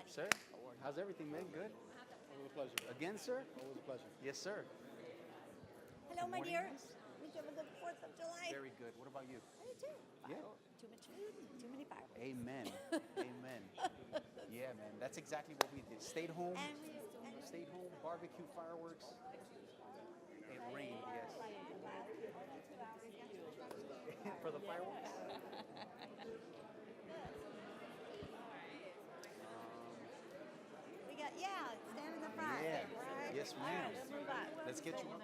Sir, how's everything, man? Good? Always a pleasure. Again, sir? Always a pleasure. Yes, sir. Hello, my morning, dear. guys. Did you have a good 4th of July? Very good. What about you? I did too. Yeah. Too much food, too many fireworks. Amen. Amen. Yeah, man. That's exactly what we did. Stayed home. Stayed home, barbecue, fireworks. It rained, yes. For the fireworks? We got, stand in the front. Yeah. Right? Yes, ma'am. Move up. Let's get you up.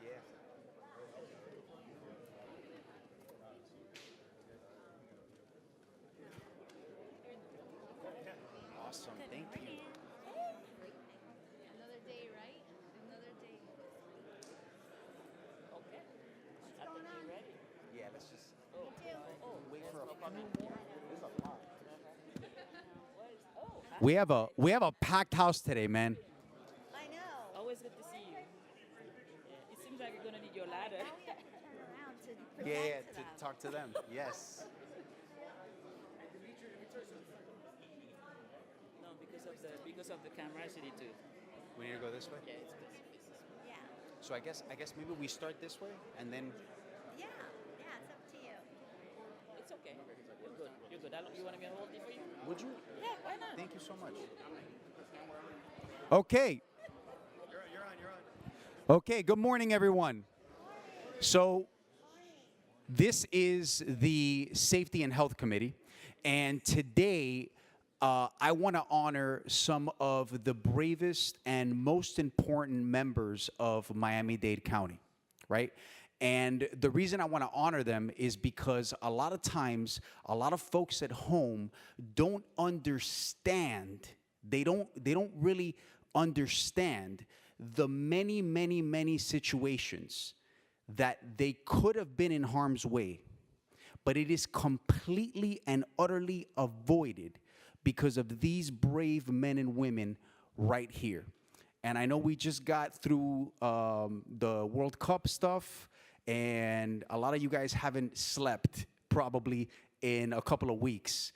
Yeah. Awesome. Thank you. Another day, right? Another day. Okay. What's going on? Yeah, let's just Me too. wait for a few more. There's a lot. We have a packed house today, man. I know. Always good to see you. Yeah, it seems like you're gonna need your ladder. Now we have to turn around to present Yeah, to to them. talk to them. Yes. No, because of the cameras you need to. We need to go this way. Yeah, it's Yeah. So I guess maybe we start this way and then Yeah. Yeah, it's up to you. it's okay. You're good. You're good. You want me to hold it for you? would you? Yeah, why not? Thank you so much. Okay. You're on. Okay, good morning, everyone. So, this is the Safety and Health Committee, and today I want to honor some of the bravest and most important members of Miami-Dade County, right? And the reason I want to honor them is because a lot of times, a lot of folks at home don't understand. They don't really understand the many situations that they could have been in harm's way, but it is completely and utterly avoided because of these brave men and women right here. And I know we just got through the World Cup stuff, and a lot of you guys haven't slept probably in a couple of weeks.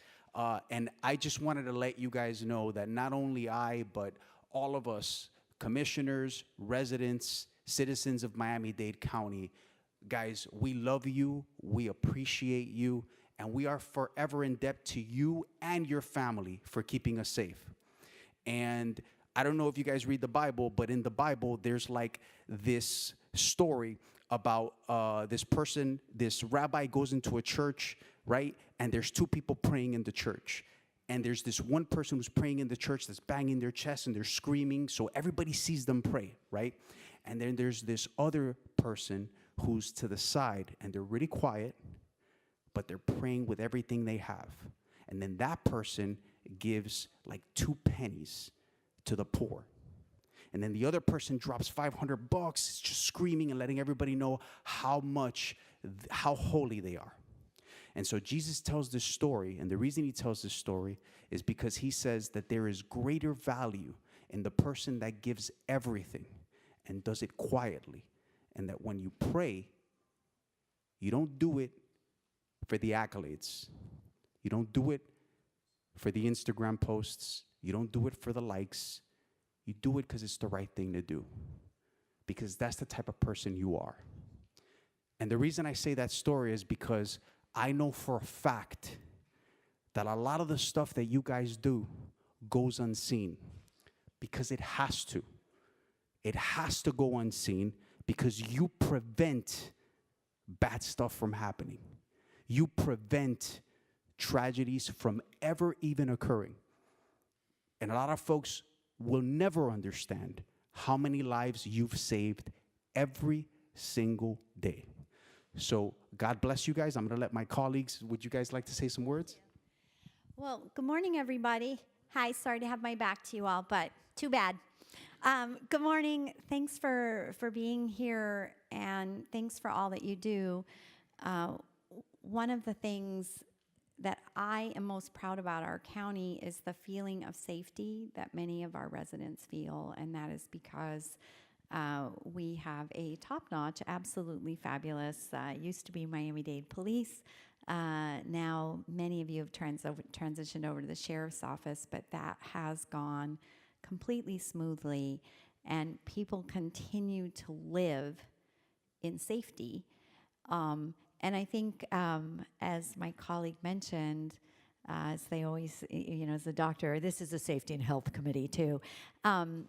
And I just wanted to let you guys know that not only I, but all of us, commissioners, residents, citizens of Miami-Dade County, guys, we love you, we appreciate you, and we are forever in debt to you and your family for keeping us safe. And I don't know if you guys read the Bible, but in the Bible, there's like this story about this rabbi goes into a church, right? And there's two people praying in the church. And there's this one person who's praying in the church that's banging their chest and they're screaming, so everybody sees them pray, right? And then there's this other person who's to the side, and they're really quiet, but they're praying with everything they have. And then that person gives like 2 pennies to the poor. And then the other person drops $500, just screaming and letting everybody know how holy they are. And so Jesus tells this story, and the reason he tells this story is because he says that there is greater value in the person that gives everything and does it quietly, and that when you pray, you don't do it for the accolades. You don't do it for the Instagram posts. You don't do it for the likes. You do it because it's the right thing to do, because that's the type of person you are. And the reason I say that story is because I know for a fact that a lot of the stuff that you guys do goes unseen, because it has to. It has to go unseen because you prevent bad stuff from happening. You prevent tragedies from ever even occurring. And a lot of folks will never understand how many lives you've saved every single day. So God bless you guys. I'm going to let my colleagues, would you guys like to say some words? Well, good morning, everybody. Hi, sorry to have my back to you all, but too bad. Good morning. Thanks for being here, and thanks for all that you do. One of the things that I am most proud about our county is the feeling of safety that many of our residents feel, and that is because We have a top-notch, absolutely fabulous, used to be Miami-Dade Police. Now, many of you have transitioned over to the sheriff's office, but that has gone completely smoothly, and people continue to live in safety. And I think, as my colleague mentioned, as they always, as a doctor, this is a safety and health committee too. An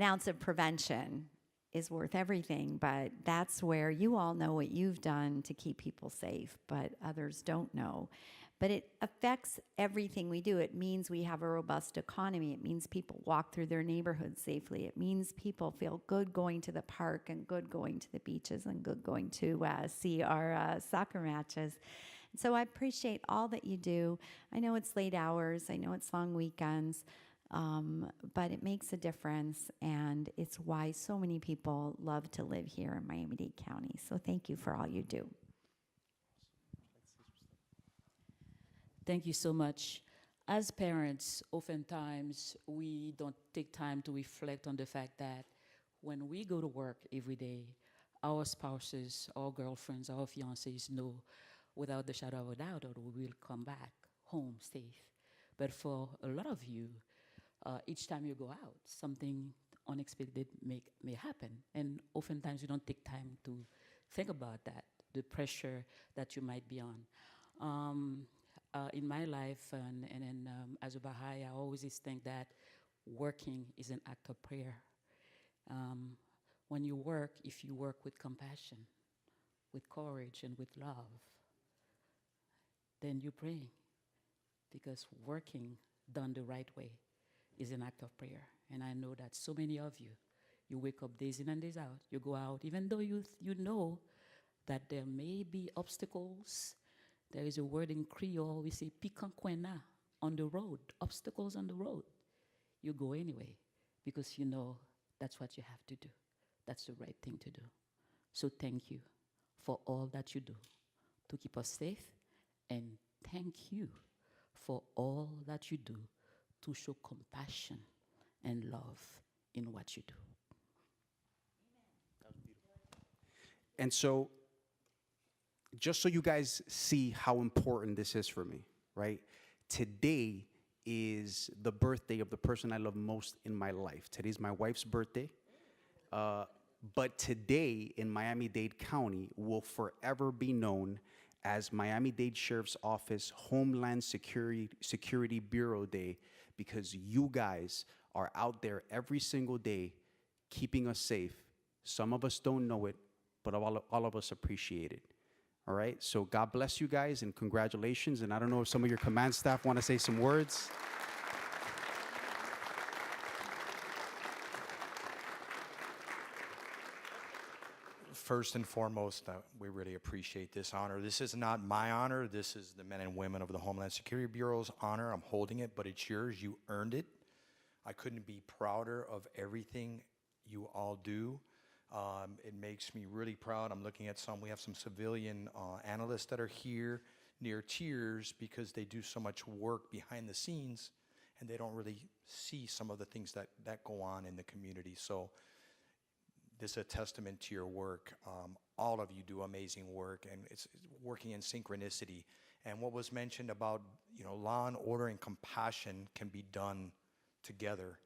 ounce of prevention is worth everything, but that's where you all know what you've done to keep people safe, but others don't know. But it affects everything we do. It means we have a robust economy. It means people walk through their neighborhoods safely. It means people feel good going to the park and good going to the beaches and good going to see our soccer matches. And so I appreciate all that you do. I know it's late hours. I know it's long weekends. But it makes a difference, and it's why so many people love to live here in Miami-Dade County. So thank you for all you do. Thank you so much. As parents, oftentimes we don't take time to reflect on the fact that when we go to work every day, our spouses, our girlfriends, our fiancés know without the shadow of a doubt that we will come back home safe. But for a lot of you, each time you go out, something unexpected may happen. And oftentimes you don't take time to think about that, the pressure that you might be on. In my life, and as a Baha'i, I always think that working is an act of prayer. When you work, if you work with compassion, with courage, and with love, then you pray. Because working done the right way is an act of prayer. And I know that so many of you, you wake up days in and days out, you go out, even though you know that there may be obstacles. There is a word in Creole, we say picanquena, on the road, obstacles on the road. You go anyway, because you know that's what you have to do. That's the right thing to do. So thank you for all that you do to keep us safe, and thank you for all that you do to show compassion and love in what you do. And so, just so you guys see how important this is for me, right? Today is the birthday of the person I love most in my life. Today's my wife's birthday. But today in Miami-Dade County will forever be known as Miami-Dade Sheriff's Office Homeland Security Bureau Day, because you guys are out there every single day keeping us safe. Some of us don't know it, but all of us appreciate it. All right, so God bless you guys and congratulations. And I don't know if some of your command staff want to say some words. First and foremost, we really appreciate this honor. This is not my honor. This is the men and women of the Homeland Security Bureau's honor. I'm holding it, but it's yours. You earned it. I couldn't be prouder of everything you all do. It makes me really proud. I'm looking at we have some civilian analysts that are here near tears because they do so much work behind the scenes and they don't really see some of the things that go on in the community. So this is a testament to your work. All of you do amazing work, and it's working in synchronicity. And what was mentioned about, law and order and compassion can be done together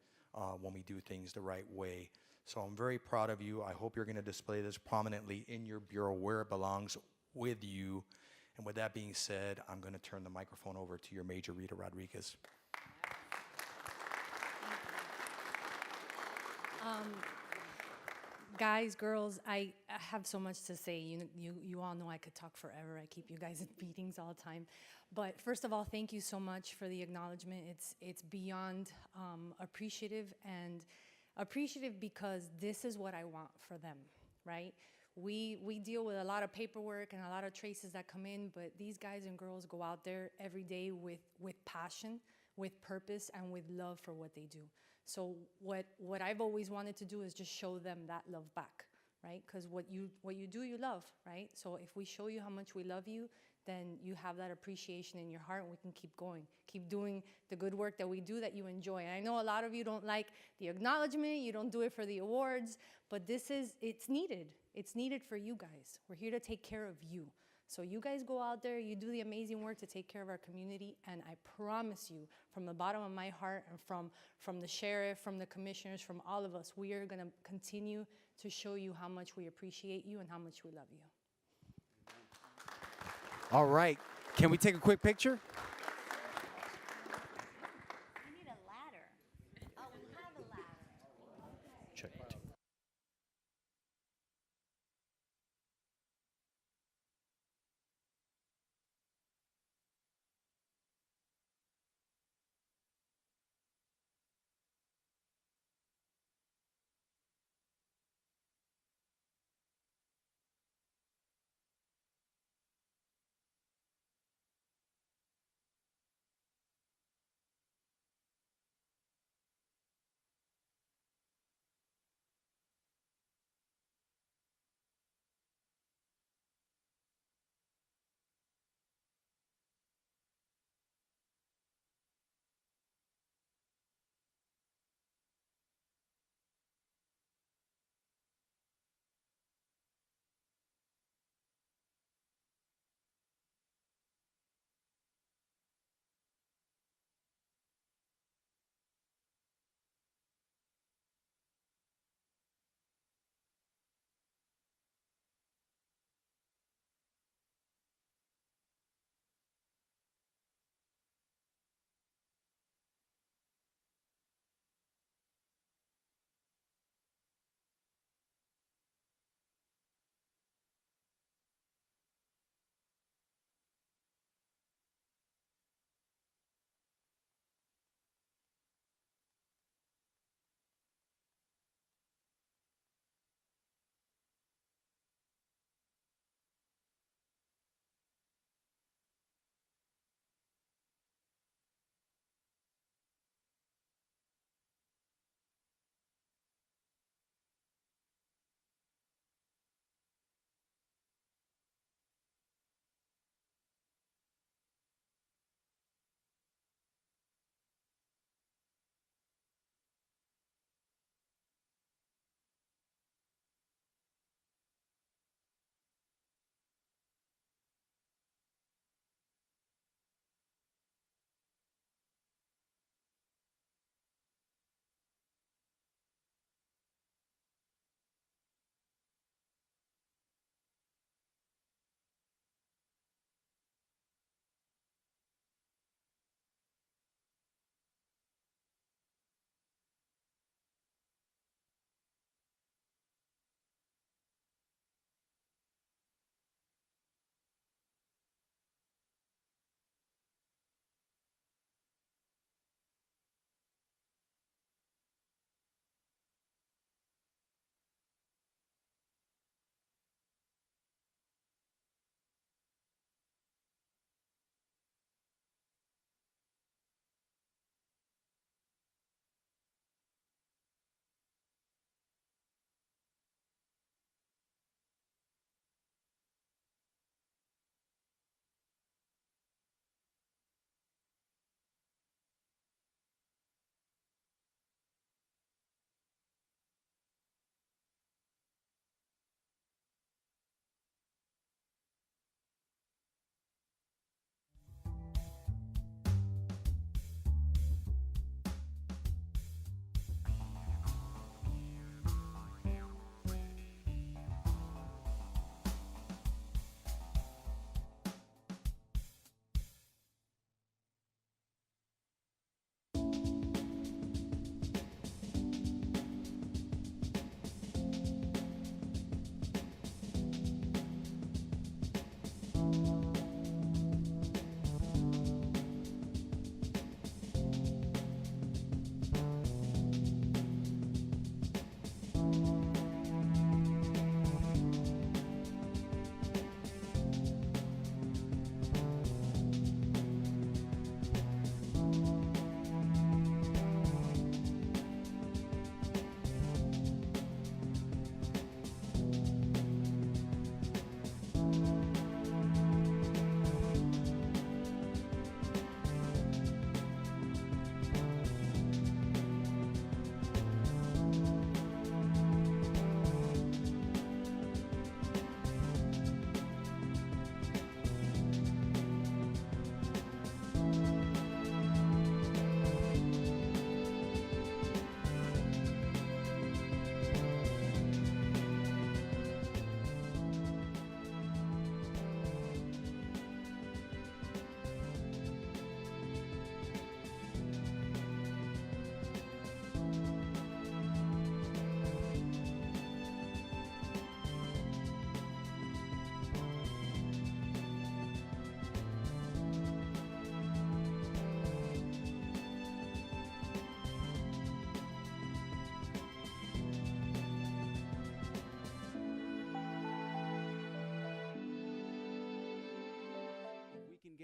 when we do things the right way. So I'm very proud of you. I hope you're going to display this prominently in your bureau where it belongs, with you. And with that being said, I'm going to turn the microphone over to your Major Rita Rodriguez. Guys, girls, I have so much to say. You all know I could talk forever. I keep you guys in meetings all the time. But first of all, thank you so much for the acknowledgement. It's beyond appreciative, and appreciative because this is what I want for them, right? We deal with a lot of paperwork and a lot of traces that come in, but these guys and girls go out there every day with passion, with purpose, and with love for what they do. So what I've always wanted to do is just show them that love back, right? Because what you do, you love, right? So if we show you how much we love you, then you have that appreciation in your heart, and we can keep going, keep doing the good work that we do that you enjoy. And I know a lot of you don't like the acknowledgement, you don't do it for the awards, but it's needed. It's needed for you guys. We're here to take care of you. So you guys go out there, you do the amazing work to take care of our community, and I promise you, from the bottom of my heart and from the sheriff, from the commissioners, from all of us, we are gonna continue to show you how much we appreciate you and how much we love you. All right. Can we take a quick picture? We need a ladder. Oh, we have a ladder. Check it.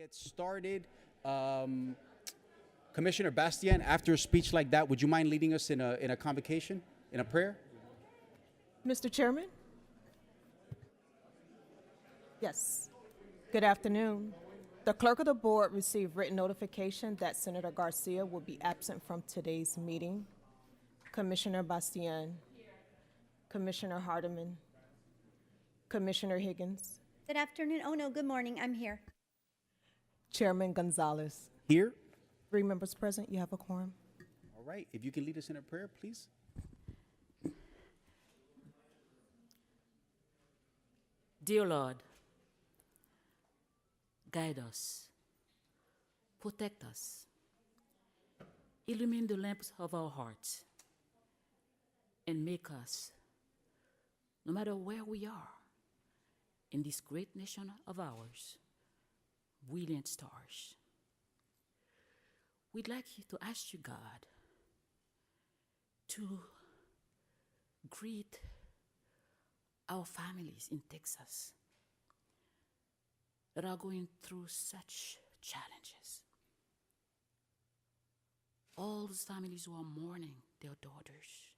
get started. Commissioner Bastien, after a speech like that, would you mind leading us in a convocation, in a prayer? Mr. Chairman? Yes. Good afternoon. The clerk of the board received written notification that Senator Garcia will be absent from today's meeting. Commissioner Bastien. Commissioner Hardiman. Commissioner Higgins. Good afternoon. Oh, no, good morning. I'm here. Chairman Gonzalez. Here. 3 members present. You have a quorum. All right. If you can lead us in a prayer, please. Dear Lord, guide us, protect us, illumine the lamps of our hearts, and make us, no matter where we are in this great nation of ours, brilliant stars. We'd like you to ask you, God, to greet our families in Texas that are going through such challenges. All those families who are mourning their daughters,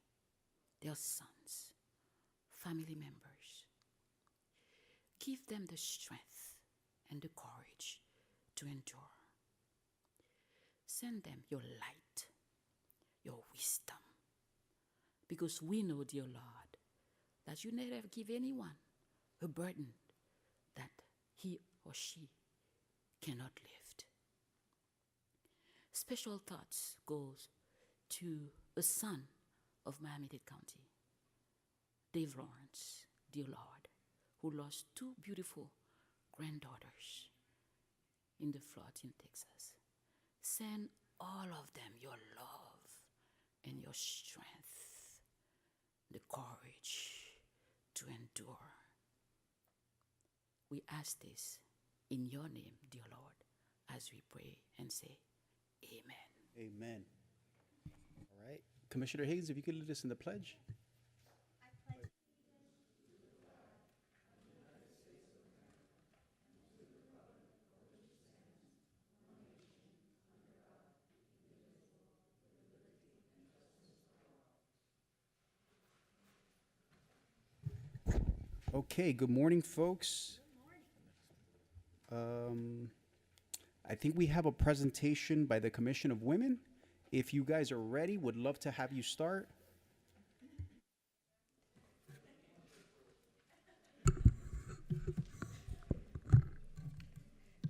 their sons, family members. Give them the strength and the courage to endure. Send them your light, your wisdom, because we know, dear Lord, that you never give anyone a burden that he or she cannot lift. Special thoughts goes to a son of Miami-Dade County, Dave Lawrence, dear Lord, who lost 2 beautiful granddaughters in the floods in Texas. Send all of them your love and your strength, the courage to endure. We ask this in your name, dear Lord, as we pray and say, Amen. Amen. All right. Commissioner Higgins, if you could lead us in the pledge. Okay, good morning, folks. I think we have a presentation by the Commission of Women. If you guys are ready, would love to have you start.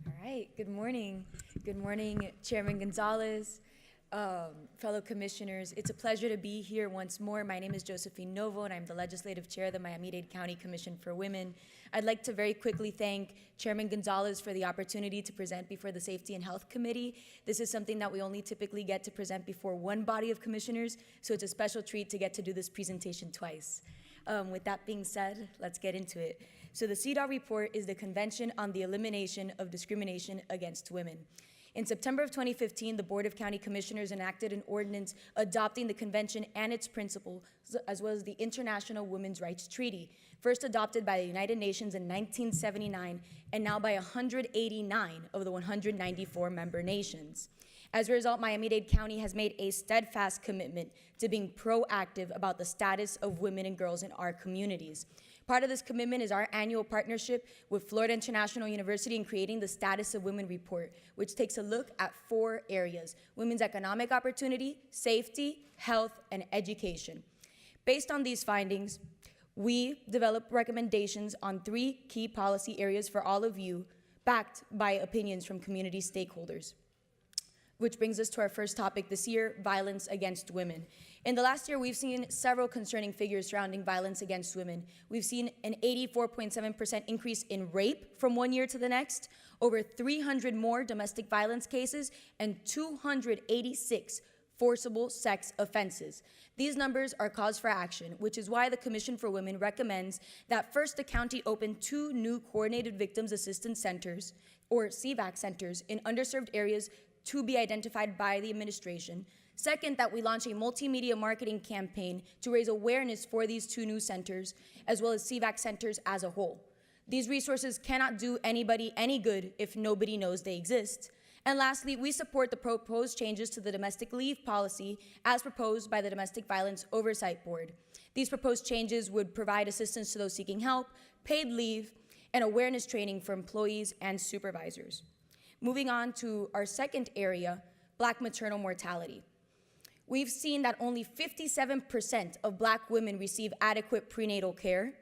All right, good morning. Good morning, Chairman Gonzalez, fellow commissioners. It's a pleasure to be here once more. My name is Josephine Novo, and I'm the legislative chair of the Miami-Dade County Commission for Women. I'd like to very quickly thank Chairman Gonzalez for the opportunity to present before the Safety and Health Committee. This is something that we only typically get to present before one body of commissioners, so it's a special treat to get to do this presentation twice. With that being said, let's get into it. So the CEDAW report is the Convention on the Elimination of Discrimination Against Women. In September of 2015, the Board of County Commissioners enacted an ordinance adopting the convention and its principles, as well as the International Women's Rights Treaty, first adopted by the United Nations in 1979 and now by 189 of the 194 member nations. As a result, Miami-Dade County has made a steadfast commitment to being proactive about the status of women and girls in our communities. Part of this commitment is our annual partnership with Florida International University in creating the Status of Women report, which takes a look at 4 areas: women's economic opportunity, safety, health, and education. Based on these findings, we developed recommendations on 3 key policy areas for all of you, backed by opinions from community stakeholders. Which brings us to our first topic this year, violence against women. In the last year, we've seen several concerning figures surrounding violence against women. We've seen an 84.7% increase in rape from one year to the next, over 300 more domestic violence cases, and 286 forcible sex offenses. These numbers are cause for action, which is why the Commission for Women recommends that first the county open 2 new Coordinated Victims Assistance Centers, or CVAC centers, in underserved areas to be identified by the administration. Second, that we launch a multimedia marketing campaign to raise awareness for these 2 new centers, as well as CVAC centers as a whole. These resources cannot do anybody any good if nobody knows they exist. And lastly, we support the proposed changes to the domestic leave policy as proposed by the Domestic Violence Oversight Board. These proposed changes would provide assistance to those seeking help, paid leave, and awareness training for employees and supervisors. Moving on to our second area, Black maternal mortality. We've seen that only 57% of Black women receive adequate prenatal care.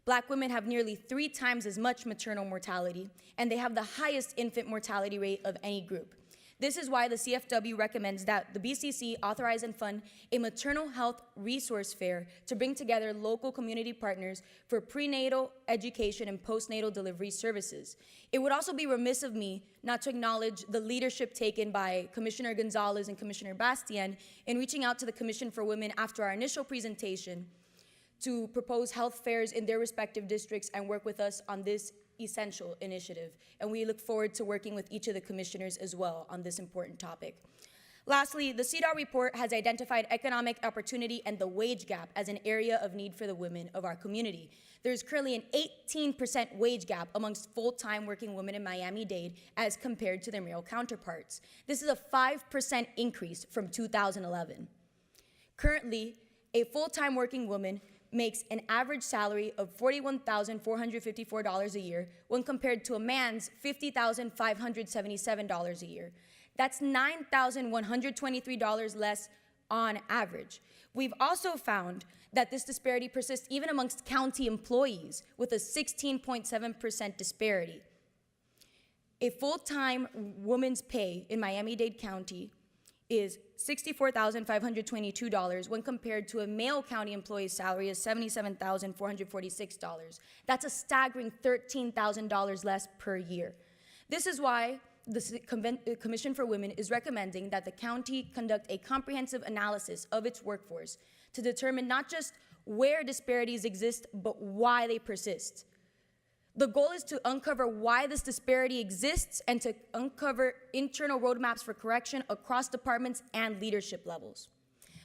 Black women have nearly 3 times as much maternal mortality, and they have the highest infant mortality rate of any group. This is why the CFW recommends that the BCC authorize and fund a maternal health resource fair to bring together local community partners for prenatal education and postnatal delivery services. It would also be remiss of me not to acknowledge the leadership taken by Commissioner Gonzalez and Commissioner Bastien in reaching out to the Commission for Women after our initial presentation to propose health fairs in their respective districts and work with us on this essential initiative. And we look forward to working with each of the commissioners as well on this important topic. Lastly, the CDAW report has identified economic opportunity and the wage gap as an area of need for the women of our community. There's currently an 18% wage gap amongst full-time working women in Miami-Dade as compared to their male counterparts. This is a 5% increase from 2011. Currently, a full-time working woman makes an average salary of $41,454 a year when compared to a man's $50,577 a year. That's $9,123 less on average. We've also found that this disparity persists even amongst county employees with a 16.7% disparity. A full-time woman's pay in Miami-Dade County is $64,522 when compared to a male county employee's salary of $77,446. That's a staggering $13,000 less per year. This is why the Commission for Women is recommending that the county conduct a comprehensive analysis of its workforce to determine not just where disparities exist, but why they persist. The goal is to uncover why this disparity exists and to uncover internal roadmaps for correction across departments and leadership levels.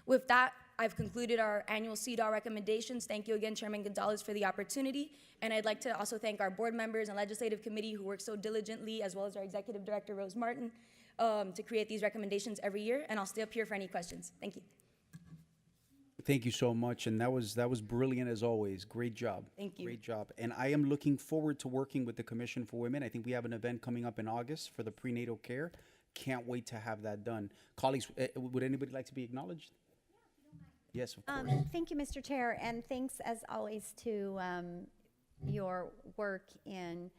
With that, I've concluded our annual CDAW recommendations. Thank you again, Chairman Gonzalez, for the opportunity. And I'd like to also thank our board members and legislative committee who work so diligently, as well as our executive director, Rose Martin, to create these recommendations every year. And I'll stay up here for any questions. Thank you. Thank you so much, and that was brilliant as always. Great job. Thank you. Great job. And I am looking forward to working with the Commission for Women. I think we have an event coming up in August for the prenatal care. Can't wait to have that done. Colleagues, would anybody like to be acknowledged? Yes, of course. Thank you, Mr. Chair, and thanks as always to your work in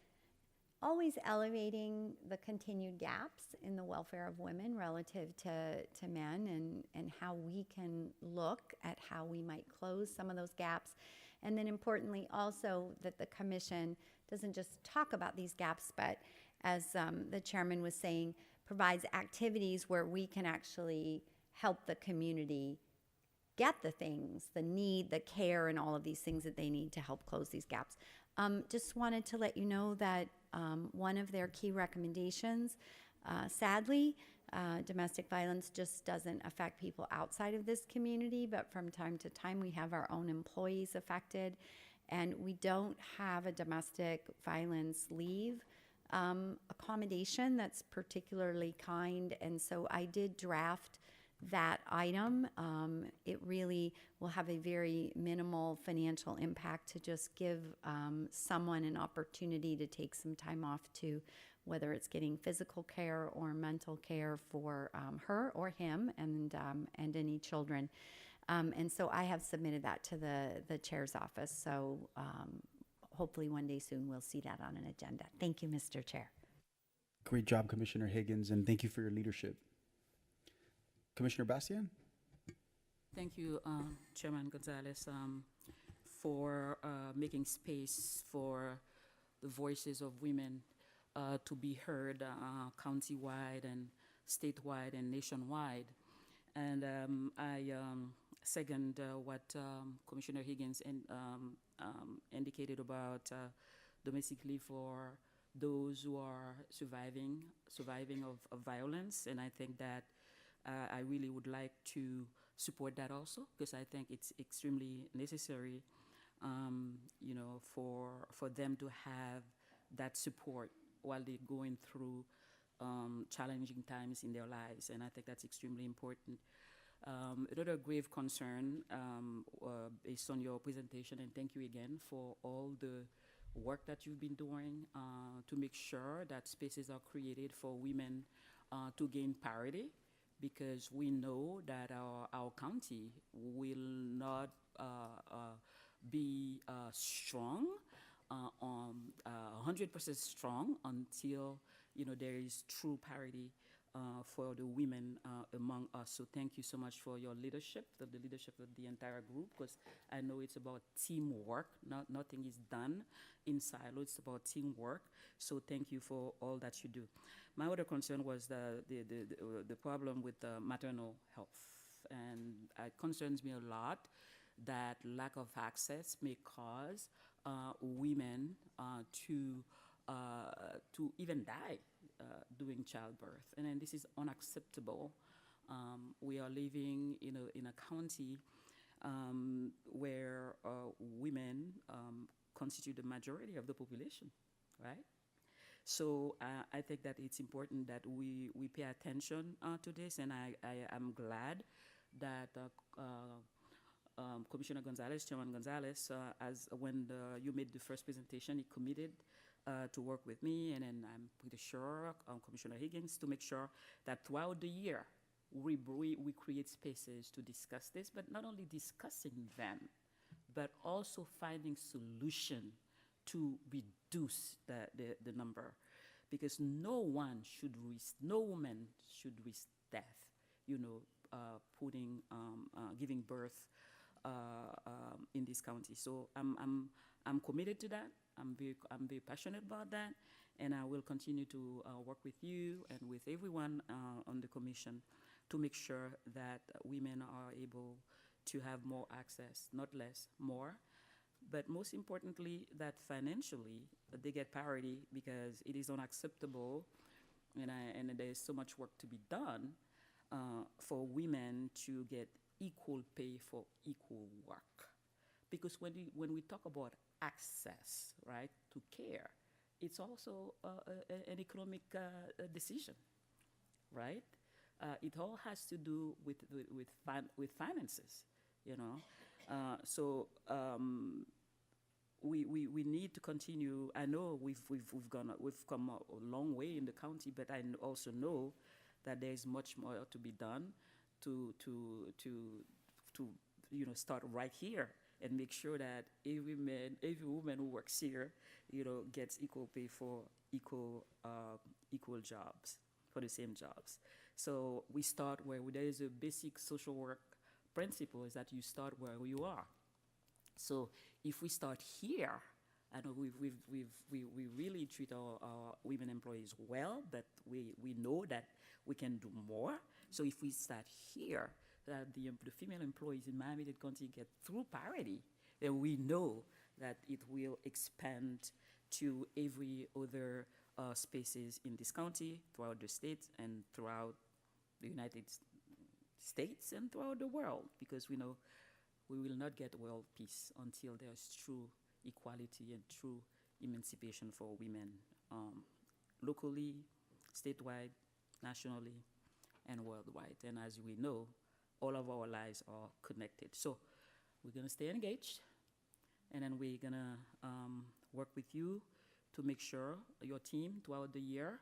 always elevating the continued gaps in the welfare of women relative to men and how we can look at how we might close some of those gaps. And then importantly also that the Commission doesn't just talk about these gaps, but as the chairman was saying, provides activities where we can actually help the community get the things, the need, the care, and all of these things that they need to help close these gaps. Just wanted to let you know that one of their key recommendations, sadly, domestic violence just doesn't affect people outside of this community, but from time to time we have our own employees affected, and we don't have a domestic violence leave accommodation that's particularly kind, and so I did draft that item. It really will have a very minimal financial impact to just give someone an opportunity to take some time off to, whether it's getting physical care or mental care for her or him and any children. And so I have submitted that to the chair's office. So hopefully one day soon we'll see that on an agenda. Thank you, Mr. Chair. Great job, Commissioner Higgins, and thank you for your leadership. Commissioner Bastien? Thank you, Chairman Gonzalez, for making space for the voices of women to be heard county-wide and statewide and nationwide. And I second what Commissioner Higgins indicated about domestic leave for those who are surviving of violence. And I think that I really would like to support that also, because I think it's extremely necessary for them to have that support while they're going through challenging times in their lives. And I think that's extremely important. Another grave concern based on your presentation, and thank you again for all the work that you've been doing to make sure that spaces are created for women to gain parity, because we know that our county will not be strong, 100% strong until there is true parity for the women among us. So thank you so much for your leadership, the leadership of the entire group, because I know it's about teamwork. Nothing is done in silo. It's about teamwork. So thank you for all that you do. My other concern was the problem with maternal health, and it concerns me a lot that lack of access may cause women to even die during childbirth, and then this is unacceptable. We are living in a county where women constitute the majority of the population, right? So I think that it's important that we pay attention to this, and I am glad that Commissioner Gonzalez, Chairman Gonzalez, when you made the first presentation, he committed to work with me, and then I'm pretty sure Commissioner Higgins, to make sure that throughout the year we create spaces to discuss this, but not only discussing them, but also finding solution to reduce the number, because no woman should risk death, giving birth in this county. So I'm committed to that. I'm very passionate about that, and I will continue to work with you and with everyone on the commission to make sure that women are able to have more access, not less, more. But most importantly, that financially they get parity, because it is unacceptable, and there's so much work to be done for women to get equal pay for equal work. Because when we talk about access, right, to care, it's also an economic decision, right? It all has to do with finances, So we need to continue. I know we've come a long way in the county, but I also know that there is much more to be done to start right here and make sure that every woman who works here, gets equal pay for equal jobs, for the same jobs. So we start where there is a basic social work principle, is that you start where you are. So if we start here, I know we really treat our women employees well, but we know that we can do more. So if we start here, that the female employees in Miami-Dade County get through parity, then we know that it will expand to every other spaces in this county, throughout the state, and throughout the United States, and throughout the world, because we know we will not get world peace until there's true equality and true emancipation for women, locally, statewide, nationally, and worldwide. And as we know, all of our lives are connected. So we're gonna stay engaged, and then we're gonna work with you to make sure, your team throughout the year,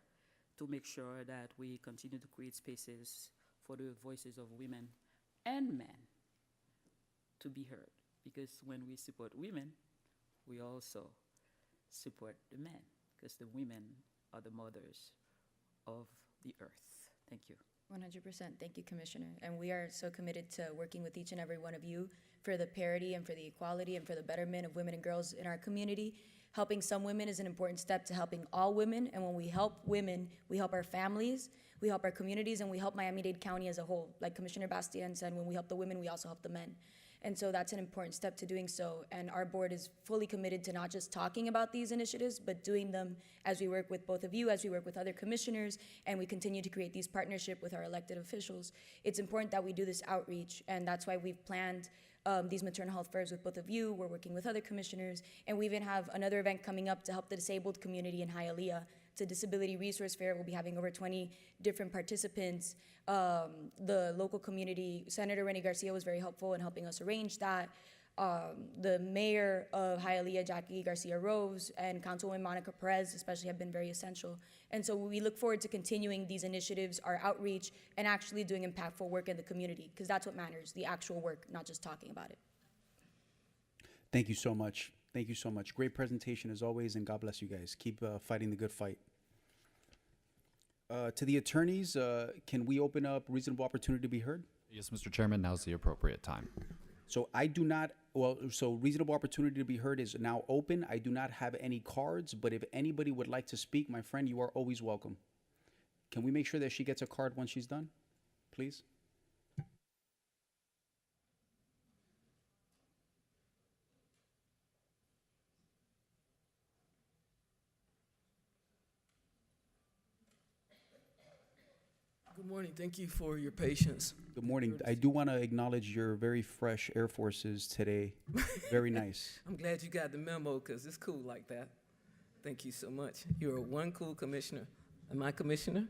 to make sure that we continue to create spaces for the voices of women and men to be heard. Because when we support women, we also support the men, because the women are the mothers of the earth. Thank you. 100%. Thank you, Commissioner. And we are so committed to working with each and every one of you for the parity and for the equality and for the betterment of women and girls in our community. Helping some women is an important step to helping all women. And when we help women, we help our families, we help our communities, and we help Miami-Dade County as a whole. Like Commissioner Bastian said, when we help the women, we also help the men. And so that's an important step to doing so. And our board is fully committed to not just talking about these initiatives, but doing them as we work with both of you, as we work with other commissioners, and we continue to create these partnerships with our elected officials. It's important that we do this outreach, and that's why we've planned these maternal health fairs with both of you. We're working with other commissioners, and we even have another event coming up to help the disabled community in Hialeah. It's a disability resource fair. We'll be having over 20 different participants. The local community, Senator Rene Garcia was very helpful in helping us arrange that. The mayor of Hialeah, Jackie Garcia Rose, and Councilwoman Monica Perez especially have been very essential. And so we look forward to continuing these initiatives, our outreach, and actually doing impactful work in the community, because that's what matters, the actual work, not just talking about it. Thank you so much. Thank you so much. Great presentation as always, and God bless you guys. Keep fighting the good fight. To the attorneys, can we open up reasonable opportunity to be heard? Yes, Mr. Chairman, now's the appropriate time. So I do not, so reasonable opportunity to be heard is now open. I do not have any cards, but if anybody would like to speak, my friend, you are always welcome. Can we make sure that she gets a card when she's done, please? Good morning. Thank you for your patience. Good morning. I do want to acknowledge your very fresh Air Forces today. Very nice. I'm glad you got the memo because it's cool like that. Thank you so much. You're one cool commissioner. And my commissioner,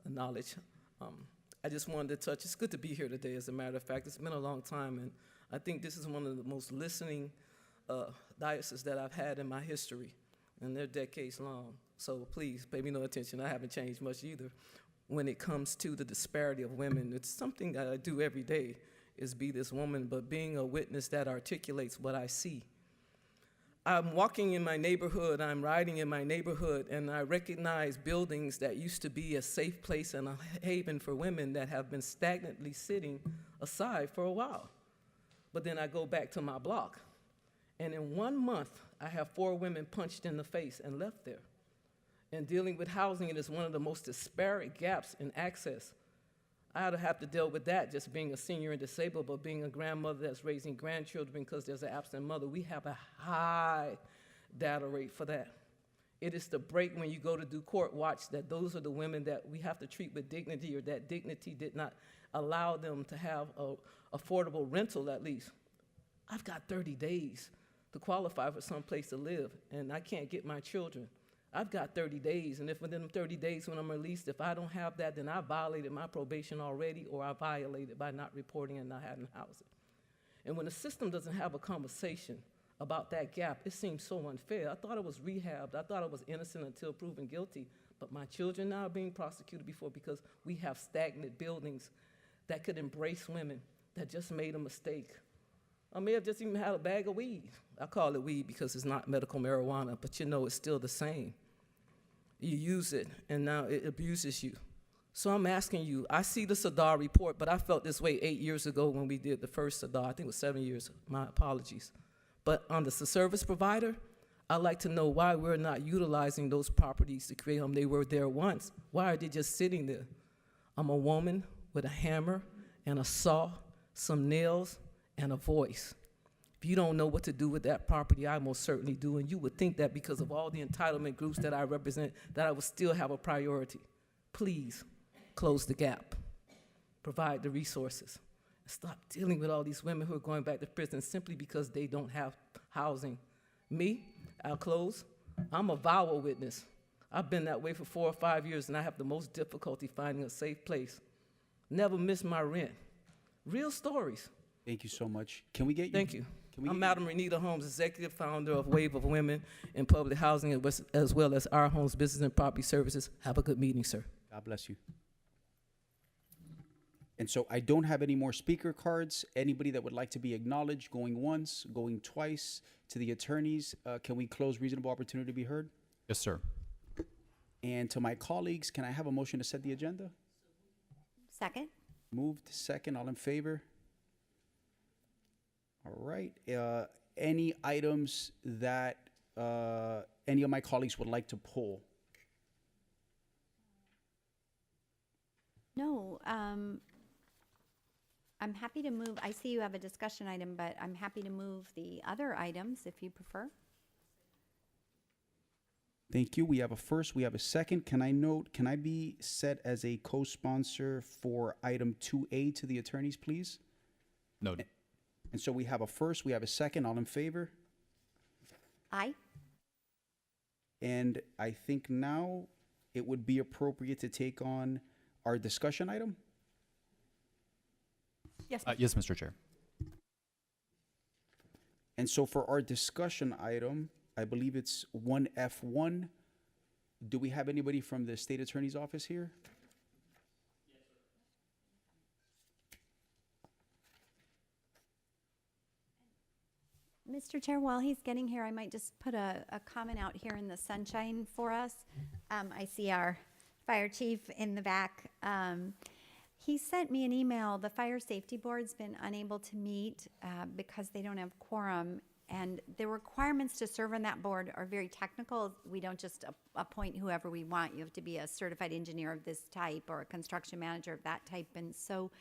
knowledge. I just wanted to touch. It's good to be here today, as a matter of fact. It's been a long time, and I think this is one of the most listening dioceses that I've had in my history, and they're decades long. So please pay me no attention. I haven't changed much either. When it comes to the disparity of women, it's something that I do every day, is be this woman, but being a witness that articulates what I see. I'm walking in my neighborhood, I'm riding in my neighborhood, and I recognize buildings that used to be a safe place and a haven for women that have been stagnantly sitting aside for a while. But then I go back to my block, and in 1 month, I have 4 women punched in the face and left there. And dealing with housing, it is one of the most disparate gaps in access. I would have to deal with that, just being a senior and disabled, but being a grandmother that's raising grandchildren because there's an absent mother. We have a high data rate for that. It is the break when you go to do court watch that those are the women that we have to treat with dignity, or that dignity did not allow them to have an affordable rental at least. I've got 30 days to qualify for some place to live, and I can't get my children. I've got 30 days, and if within them 30 days when I'm released, if I don't have that, then I violated my probation already, or I violated by not reporting and not having housing. And when the system doesn't have a conversation about that gap, it seems so unfair. I thought I was rehabbed. I thought I was innocent until proven guilty, but my children now are being prosecuted before because we have stagnant buildings that could embrace women that just made a mistake. I may have just even had a bag of weed. I call it weed because it's not medical marijuana, but you know it's still the same. You use it, and now it abuses you. So I'm asking you, I see the Sadar report, but I felt this way 8 years ago when we did the first Sadar. I think it was 7 years, my apologies. But on the service provider, I'd like to know why we're not utilizing those properties to create them. They were there once. Why are they just sitting there? I'm a woman with a hammer and a saw, some nails, and a voice. If you don't know what to do with that property, I most certainly do, and you would think that because of all the entitlement groups that I represent, that I would still have a priority. Please close the gap. Provide the resources. Stop dealing with all these women who are going back to prison simply because they don't have housing. Me, I'll close. I'm a vow witness. I've been that way for 4 or 5 years, and I have the most difficulty finding a safe place. Never miss my rent. Real stories. Thank you so much. Can we get you? Thank you. I'm Madam Renita Holmes, executive founder of Wave of Women in Public Housing, as well as Our Homes Business and Property Services. Have a good meeting, sir. God bless you. And so I don't have any more speaker cards. Anybody that would like to be acknowledged, going once, going twice. To the attorneys, can we close reasonable opportunity to be heard? Yes, sir. And to my colleagues, can I have a motion to set the agenda? Second. Moved, second, all in favor? All right. Any items that any of my colleagues would like to pull? No, I'm happy to move. I see you have a discussion item, but I'm happy to move the other items if you prefer. Thank you. We have a first, we have a second. Can I be set as a co-sponsor for item 2A to the attorneys, please? Noted. And so we have a first, we have a second, all in favor? Aye. And I think now it would be appropriate to take on our discussion item. Yes, Mr. Chair. And so for our discussion item, I believe it's 1F1. Do we have anybody from the state attorney's office here? Mr. Chair, while he's getting here, I might just put a comment out here in the sunshine for us. I see our fire chief in the back. He sent me an email. The fire safety board's been unable to meet because they don't have quorum. And the requirements to serve on that board are very technical. We don't just appoint whoever we want. You have to be a certified engineer of this type or a construction manager of that type. And so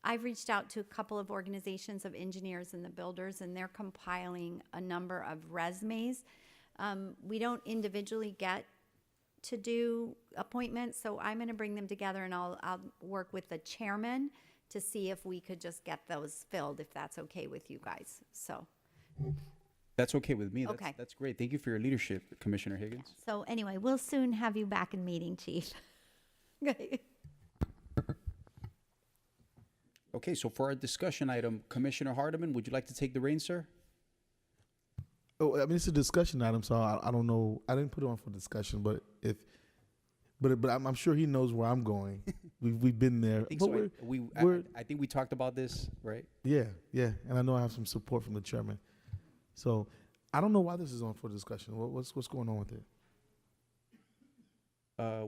I've reached out to a couple of organizations of engineers and the builders, and they're compiling a number of resumes. We don't individually get to do appointments, so I'm going to bring them together, and I'll work with the chairman to see if we could just get those filled, if that's okay with you guys. So That's okay with me. Okay. That's great. Thank you for your leadership, Commissioner Higgins. so anyway, we'll soon have you back in meeting, Chief. Okay. Okay, so for our discussion item, Commissioner Hardiman, would you like to take the reins, sir? Oh, I mean, it's a discussion item, so I don't know. I didn't put it on for discussion, but I'm sure he knows where I'm going. We've been there. I think But so. I think we talked about this, right? yeah, and I know I have some support from the chairman. So I don't know why this is on for discussion. What's going on with it?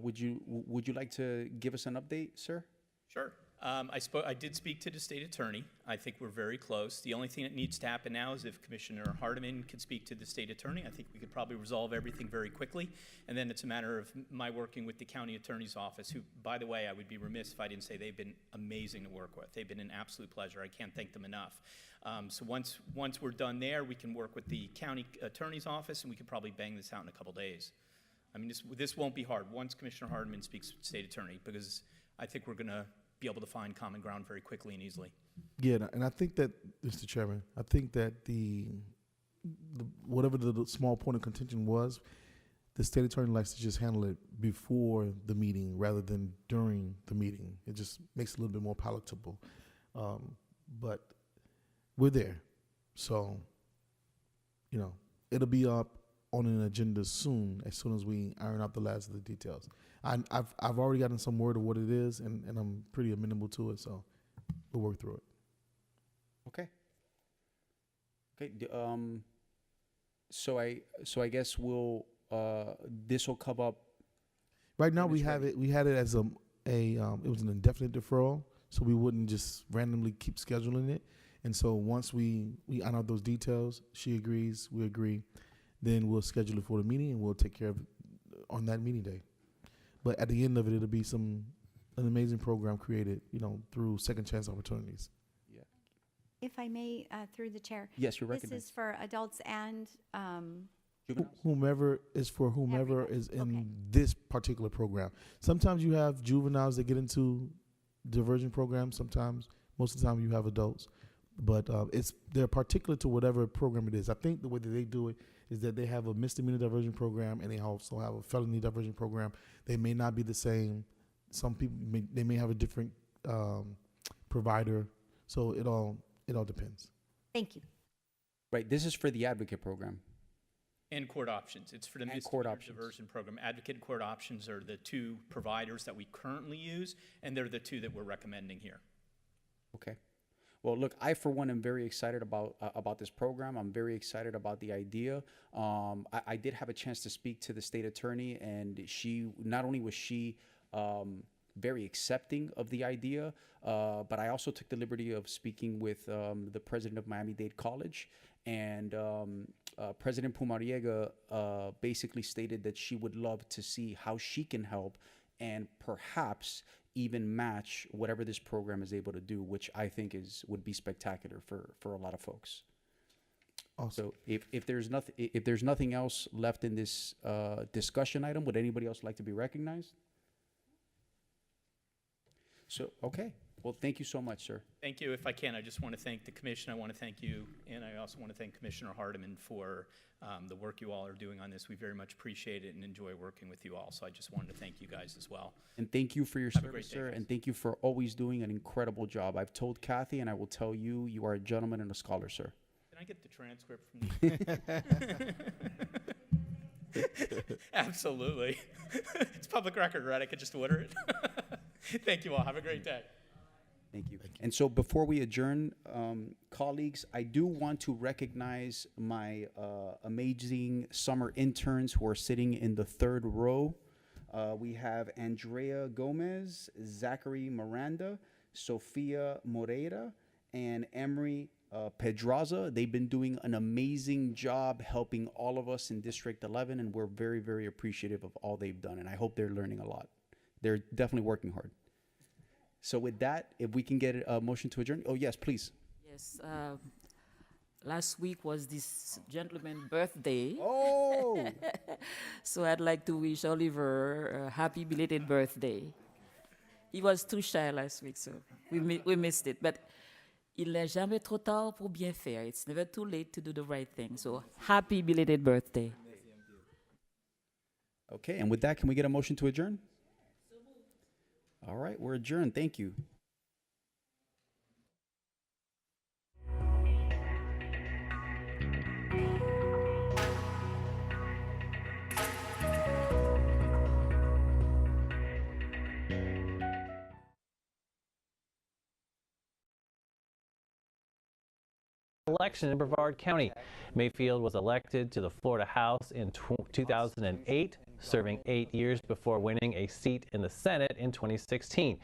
Would you like to give us an update, sir? Sure. I did speak to the state attorney. I think we're very close. The only thing that needs to happen now is if Commissioner Hardiman could speak to the state attorney. I think we could probably resolve everything very quickly. And then it's a matter of my working with the county attorney's office, who, by the way, I would be remiss if I didn't say they've been amazing to work with. They've been an absolute pleasure. I can't thank them enough. So once we're done there, we can work with the county attorney's office, and we could probably bang this out in a couple days. I mean, this won't be hard once Commissioner Hardiman speaks to the state attorney, because I think we're going to be able to find common ground very quickly and easily. Yeah, and I think that, Mr. Chairman, I think that the whatever the small point of contention was, the state attorney likes to just handle it before the meeting rather than during the meeting. It just makes it a little bit more palatable. But we're there, so it'll be up on an agenda soon as soon as we iron out the last of the details. I've already gotten some word of what it is, and I'm pretty amenable to it, so we'll work through it. Okay. So I guess we'll this will come up. Right now we had it as it was an indefinite deferral, so we wouldn't just randomly keep scheduling it. And so once we iron out those details, she agrees, we agree, then we'll schedule it for the meeting and we'll take care of it on that meeting day. But at the end of it, it'll be an amazing program created, through second chance opportunities. Yeah. If I may, through the chair. Yes, you're This recognized. is for adults and Whomever is Everyone. is in Okay. this particular program. Sometimes you have juveniles that get into diversion programs. Most of the time you have adults, but they're particular to whatever program it is. I think the way that they do it is that they have a misdemeanor diversion program and they also have a felony diversion program. They may not be the same. Some people they may have a different provider. So it all depends. thank you. Right. This is for the advocate program. And court options. It's for the And court misdemeanor options. diversion program. Advocate and court options are the two providers that we currently use, and they're the two that we're recommending here. Okay. Well, look, I for one am very excited about this program. I'm very excited about the idea. I did have a chance to speak to the state attorney, and she not only was she very accepting of the idea, but I also took the liberty of speaking with the president of Miami-Dade College, and President Pumariega basically stated that she would love to see how she can help and perhaps even match whatever this program is able to do, which I think would be spectacular for a lot of folks. Awesome. So if there's nothing else left in this discussion item, would anybody else like to be recognized? So okay. Well, thank you so much, sir. Thank you. If I can, I just want to thank the commission. I want to thank you, and I also want to thank Commissioner Hardiman for the work you all are doing on this. We very much appreciate it and enjoy working with you all. So I just wanted to thank you guys as well. And thank you for your Have a great service, day, sir, guys. and thank you for always doing an incredible job. I've told Kathy, and I will tell you, you are a gentleman and a scholar, sir. Can I get the transcript from the... Absolutely. It's public record, right? I could just order it. Thank you all. Have a great day. Thank you. And so before we adjourn, colleagues, I do want to recognize my amazing summer interns who are sitting in the third row. We have Andrea Gomez, Zachary Miranda, Sofia Moreira, and Emery Pedraza. They've been doing an amazing job helping all of us in District 11, and we're very, very appreciative of all they've done, and I hope they're learning a lot. They're definitely working hard. So with that, if we can get a motion to adjourn. Oh, yes, please. Yes. Last week was this gentleman's birthday. Oh! So I'd like to wish Oliver a happy belated birthday. He was too shy last week, so we missed it. But il n'est jamais trop tard pour bien faire. It's never too late to do the right thing. So happy belated birthday. Okay, and with that, can we get a motion to adjourn? All right, we're adjourned. Thank you. Election in Brevard County. Mayfield was elected to the Florida House in 2008, serving 8 years before winning a seat in the Senate in 2016.